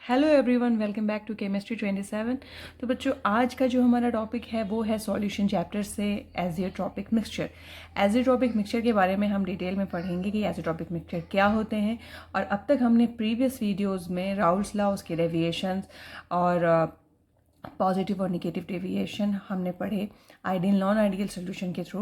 Hello everyone, welcome back to chemistry 27। तो बच्चों, आज का जो हमारा टॉपिक है वो है सॉल्यूशन चैप्टर से एजियोट्रॉपिक मिक्सचर। एजियोट्रॉपिक मिक्सचर के बारे में हम डिटेल में पढ़ेंगे कि एजियोट्रॉपिक मिक्सचर क्या होते हैं। और अब तक हमने प्रीवियस वीडियोस में राउल्ट्स लॉ, उसके डेविएशंस और पॉजिटिव और नेगेटिव डेविएशन हमने पढ़े आइडियल नॉन आइडियल सोल्यूशन के थ्रू।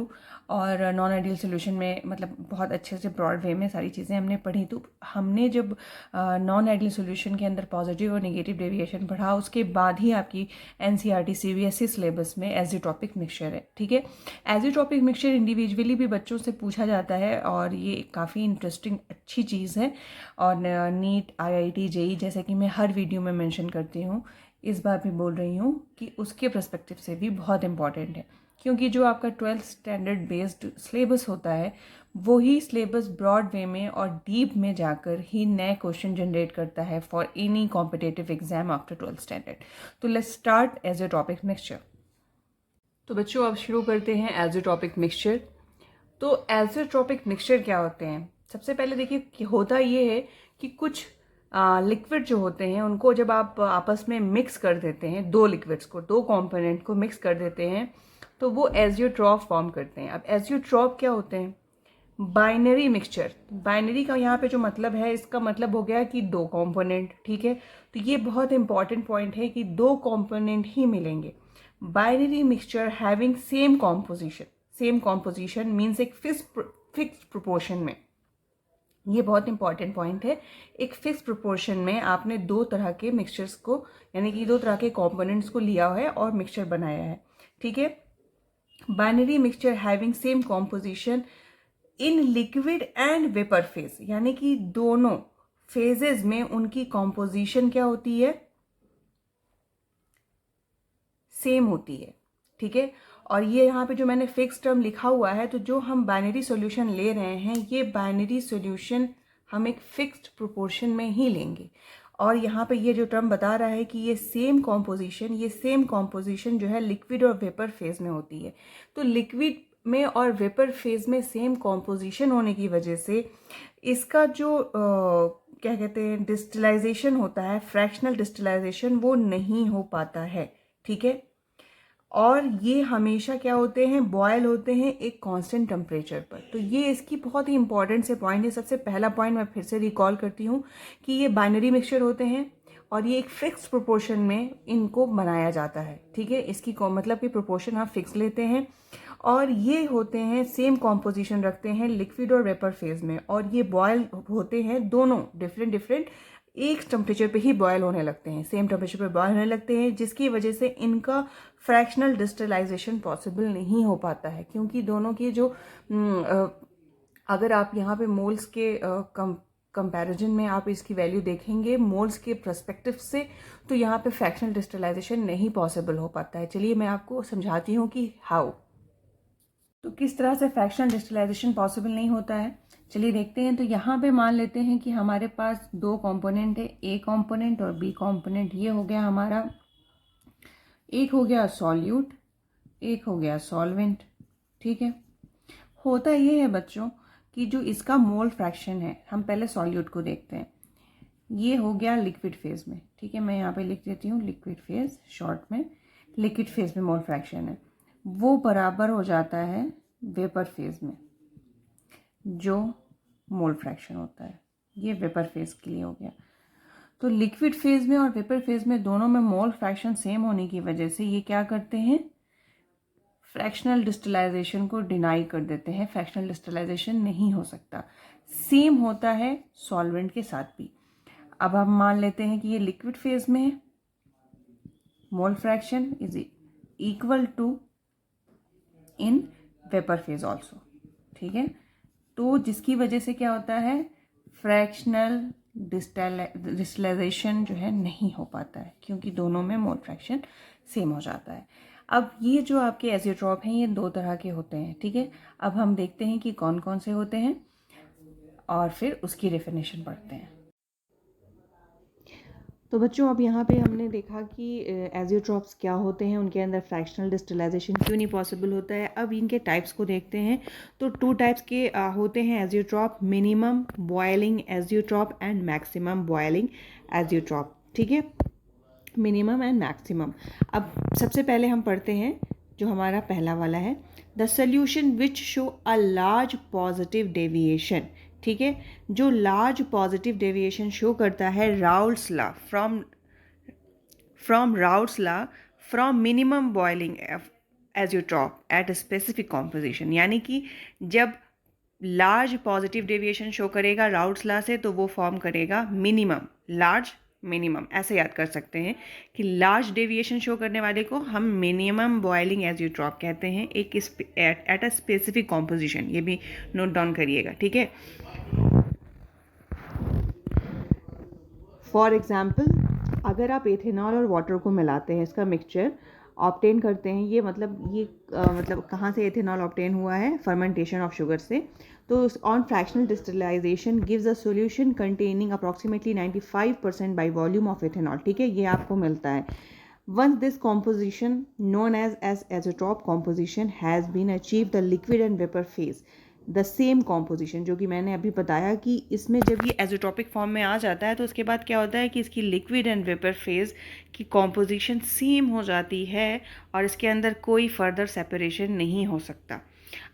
और नॉन आइडियल सोल्यूशन में मतलब बहुत अच्छे से ब्रॉड वे में सारी चीज़ें हमने पढ़ी। तो हमने जब नॉन आइडियल सोल्यूशन के अंदर पॉजिटिव और नेगेटिव डेविएशन पढ़ा, उसके बाद ही आपकी एनसीईआरटी सीबीएसई सिलेबस में एजियोट्रॉपिक मिक्सचर है। ठीक है, एजियोट्रॉपिक मिक्सचर इंडिविजुअली भी बच्चों से पूछा जाता है और ये काफ़ी इंटरेस्टिंग अच्छी चीज़ है। और नीट, आईआईटी, जेई जैसे कि मैं हर वीडियो में मेंशन करती हूँ, इस बार भी बोल रही हूँ कि उसके पर्सपेक्टिव से भी बहुत इंपॉर्टेंट है। क्योंकि जो आपका 12th स्टैंडर्ड बेस्ड सिलेबस होता है, वही सिलेबस ब्रॉड वे में और डीप में जाकर ही नए क्वेश्चन जनरेट करता है for any competitive exam after 12th standard. तो लेट्स स्टार्ट एजियोट्रॉपिक मिक्सचर। तो बच्चों, अब शुरू करते हैं एजियोट्रॉपिक मिक्सचर। तो एजियोट्रॉपिक मिक्सचर क्या होते हैं? सबसे पहले देखिए कि होता ये है कि कुछ लिक्विड जो होते हैं उनको जब आप आपस में मिक्स कर देते हैं, दो लिक्विड्स को, दो कंपोनेंट को मिक्स कर देते हैं, तो वो एजियोट्रॉप फॉर्म करते हैं। अब एजियोट्रॉप क्या होते हैं? Binary mixture. बाइनरी का यहाँ पे जो मतलब है, इसका मतलब हो गया कि दो कंपोनेंट। ठीक है, तो ये बहुत इंपॉर्टेंट पॉइंट है कि दो कंपोनेंट ही मिलेंगे। Binary mixture having same composition. Same composition means एक फिक्स प्रोपोर्शन में। ये बहुत इंपॉर्टेंट पॉइंट है। एक फिक्स प्रोपोर्शन में आपने दो तरह के मिक्सचर्स को, यानी कि दो तरह के कंपोनेंट्स को लिया है और मिक्सचर बनाया है। ठीक है, binary mixture having same composition in liquid and vapour phase, यानी कि दोनों फेजेस में उनकी कॉम्पोजिशन क्या होती है? सेम होती है। ठीक है, और ये यहाँ पे जो मैंने फिक्स टर्म लिखा हुआ है, तो जो हम बाइनरी सॉल्यूशन ले रहे हैं, ये बाइनरी सॉल्यूशन हम एक फिक्स्ड प्रोपोर्शन में ही लेंगे। और यहाँ पे ये जो टर्म बता रहा है कि ये सेम कॉम्पोजिशन जो है लिक्विड और वेपर फेज में होती है। तो लिक्विड में और वेपर फेज में सेम कॉम्पोजिशन होने की वजह से इसका जो क्या कहते हैं, डिस्टिलाइजेशन होता है, फ्रैक्शनल डिस्टिलाइजेशन, वो नहीं हो पाता है। ठीक है, और ये हमेशा क्या होते हैं? बॉयल होते हैं एक कांस्टेंट टेम्परेचर पर। तो ये इसकी बहुत ही इंपॉर्टेंट से पॉइंट है। सबसे पहला पॉइंट मैं फिर से रिकॉल करती हूँ कि ये बाइनरी मिक्सचर होते हैं और ये एक फिक्स प्रोपोर्शन में इनको बनाया जाता है। ठीक है, इसकी मतलब कि प्रोपोर्शन आप फिक्स लेते हैं, और ये होते हैं सेम कॉम्पोजिशन रखते हैं लिक्विड और वेपर फेज में, और ये बॉयल होते हैं दोनों डिफरेंट एक टेम्परेचर पे ही बॉयल होने लगते हैं, सेम टेम्परेचर पे बॉयल होने लगते हैं, जिसकी वजह से इनका फ्रैक्शनल डिस्टिलाइजेशन पॉसिबल नहीं हो पाता है। क्योंकि दोनों की जो अगर आप यहाँ पे मोल्स के कंपैरिजन में आप इसकी वैल्यू देखेंगे मोल्स के पर्सपेक्टिव से, तो यहाँ पे फ्रैक्शनल डिस्टिलाइजेशन नहीं पॉसिबल हो पाता है। चलिए मैं आपको समझाती हूँ कि हाउ, तो किस तरह से फ्रैक्शनल डिस्टिलाइजेशन पॉसिबल नहीं होता है। चलिए देखते हैं। तो यहाँ पे मान लेते हैं कि हमारे पास दो कंपोनेंट है, ए कंपोनेंट और बी कंपोनेंट। ये हो गया हमारा, एक हो गया सॉल्यूट, एक हो गया सॉल्वेंट। ठीक है, होता ये है बच्चों कि जो इसका मोल फ्रैक्शन है, हम पहले सॉल्यूट को देखते हैं। ये हो गया लिक्विड फेज में। ठीक है, मैं यहाँ पे लिख देती हूँ लिक्विड फेज, शॉर्ट में लिक्विड फेज में मोल फ्रैक्शन है, वो बराबर हो जाता है वेपर फेज में जो मोल फ्रैक्शन होता है। ये वेपर फेज के लिए हो गया। तो लिक्विड फेज में और वेपर फेज में दोनों में मोल फ्रैक्शन सेम होने की वजह से ये क्या करते हैं? फ्रैक्शनल डिस्टिलाइजेशन को डिनाई कर देते हैं। फ्रैक्शनल डिस्टिलाइजेशन नहीं हो सकता। सेम होता है सॉल्वेंट के साथ भी। अब हम मान लेते हैं कि ये लिक्विड फेज में है, mole fraction is equal to in vapour phase also. ठीक है, तो जिसकी वजह से क्या होता है? फ्रैक्शनल डिस्टिलाइजेशन जो है नहीं हो पाता है, क्योंकि दोनों में मोल फ्रैक्शन सेम हो जाता है। अब ये जो आपके एजियोट्रॉप हैं, ये दो तरह के होते हैं। ठीक है, अब हम देखते हैं कि कौन कौन से होते हैं और फिर उसकी डेफिनेशन पढ़ते हैं। तो बच्चों, अब यहाँ पे हमने देखा कि एजियोट्रॉप्स क्या होते हैं, उनके अंदर फ्रैक्शनल डिस्टिलाइजेशन क्यों नहीं पॉसिबल होता है। अब इनके टाइप्स को देखते हैं। तो टू टाइप्स के होते हैं azeotrope: minimum boiling azeotrope and maximum boiling azeotrope. ठीक है, मिनिमम एंड मैक्सिमम। अब सबसे पहले हम पढ़ते हैं जो हमारा पहला वाला है, the solution which show a large positive deviation. ठीक है, जो लार्ज पॉजिटिव डेविएशन शो करता है Raoult's law from minimum boiling azeotrope at a specific composition, यानी कि जब लार्ज पॉजिटिव डेविएशन शो करेगा राउल्ट्स लॉ से तो वो फॉर्म करेगा मिनिमम, लार्ज मिनिमम, ऐसे याद कर सकते हैं कि लार्ज डेविएशन शो करने वाले को हम मिनिमम बॉइलिंग एज़ोट्रॉप कहते हैं, एक एट अ स्पेसिफिक कॉम्पोजिशन। ये भी नोट डाउन करिएगा, ठीक है। फॉर एग्जाम्पल, अगर आप एथेनॉल और वाटर को मिलाते हैं, इसका मिक्सचर ऑब्टेन करते हैं, ये मतलब कहाँ से एथेनॉल ऑब्टेन हुआ है, फर्मेंटेशन ऑफ शुगर से। तो on fractional distillation gives a solution containing approximately 95% by volume of ethanol. ठीक है, ये आपको मिलता है। Once this composition, known as azeotrope composition, has been achieved, the liquid and vapor phase, the same composition, जो कि मैंने अभी बताया कि इसमें जब ये एजोट्रोपिक फॉर्म में आ जाता है तो उसके बाद क्या होता है कि इसकी लिक्विड एंड वेपर फेज की कॉम्पोजिशन सेम हो जाती है और इसके अंदर कोई फर्दर सेपरेशन नहीं हो सकता।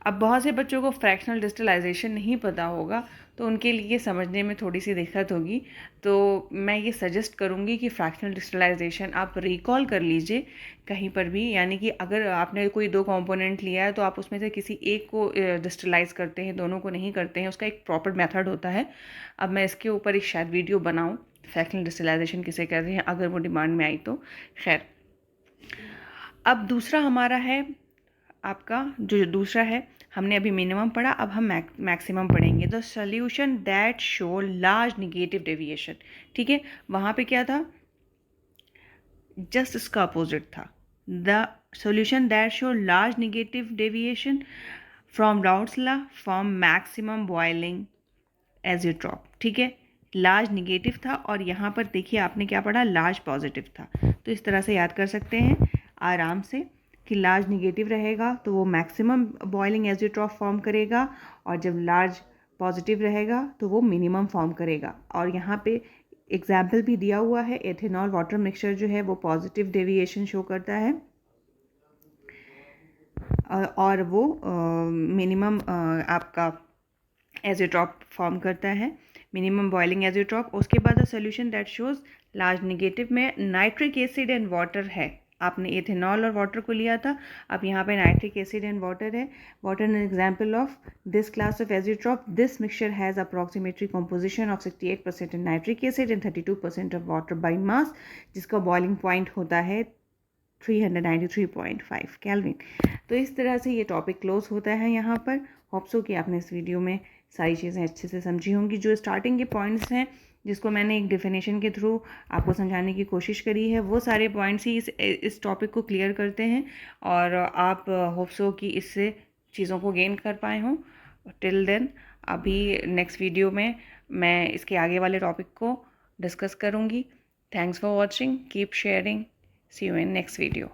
अब बहुत से बच्चों को फ्रैक्शनल डिस्टिलाइजेशन नहीं पता होगा तो उनके लिए समझने में थोड़ी सी दिक्कत होगी, तो मैं ये सजेस्ट करूँगी कि फ्रैक्शनल डिस्टिलाइजेशन आप रिकॉल कर लीजिए कहीं पर भी, यानी कि अगर आपने कोई 2 कंपोनेंट लिया है तो आप उसमें से किसी एक को डिस्टिलाइज करते हैं, दोनों को नहीं करते हैं, उसका एक प्रॉपर मेथड होता है। अब मैं इसके ऊपर एक शायद वीडियो बनाऊँ, फ्रैक्शनल डिस्टिलाइजेशन किसे कहते हैं, अगर वो डिमांड में आई तो। खैर, अब दूसरा हमारा है, आपका जो दूसरा है, हमने अभी मिनिमम पढ़ा, अब हम मैक्सिमम पढ़ेंगे। The solution that show large negative deviation. ठीक है, वहाँ पे क्या था, जस्ट इसका अपोजिट था। The solution that show large negative deviation from Raoult's law from maximum boiling azeotrope. ठीक है, लार्ज निगेटिव था और यहाँ पर देखिए आपने क्या पढ़ा, लार्ज पॉजिटिव था। तो इस तरह से याद कर सकते हैं आराम से कि लार्ज निगेटिव रहेगा तो वो मैक्सिमम बॉइलिंग एज़ोट्रॉप फॉर्म करेगा और जब लार्ज पॉजिटिव रहेगा तो वो मिनिमम फॉर्म करेगा। और यहाँ पे एग्जाम्पल भी दिया हुआ है, एथेनॉल वाटर मिक्सचर जो है वो पॉजिटिव डेविएशन शो करता है और वो मिनिमम आपका एज़ोट्रॉप फॉर्म करता है, मिनिमम बॉइलिंग एज़ोट्रॉप। उसके बाद the solution that shows large negative में नाइट्रिक एसिड एंड वाटर है। आपने एथेनॉल और वाटर को लिया था, अब यहाँ पे नाइट्रिक एसिड एंड वाटर है। Water an example of this class of azeotrope. This mixture has approximately composition of 68% in nitric acid and 32% of water by mass, जिसका बॉइलिंग पॉइंट होता है 393.5 केल्विन। तो इस तरह से ये टॉपिक क्लोज होता है यहाँ पर। होप सो कि आपने इस वीडियो में सारी चीज़ें अच्छे से समझी होंगी। जो स्टार्टिंग के पॉइंट्स हैं जिसको मैंने एक डेफिनेशन के थ्रू आपको समझाने की कोशिश करी है, वो सारे पॉइंट्स ही इस टॉपिक को क्लियर करते हैं और आप होप सो कि इससे चीज़ों को गेन कर पाए हों। टिल देन, अभी नेक्स्ट वीडियो में मैं इसके आगे वाले टॉपिक को डिस्कस करूँगी। Thanks for watching, keep sharing, see you in next video.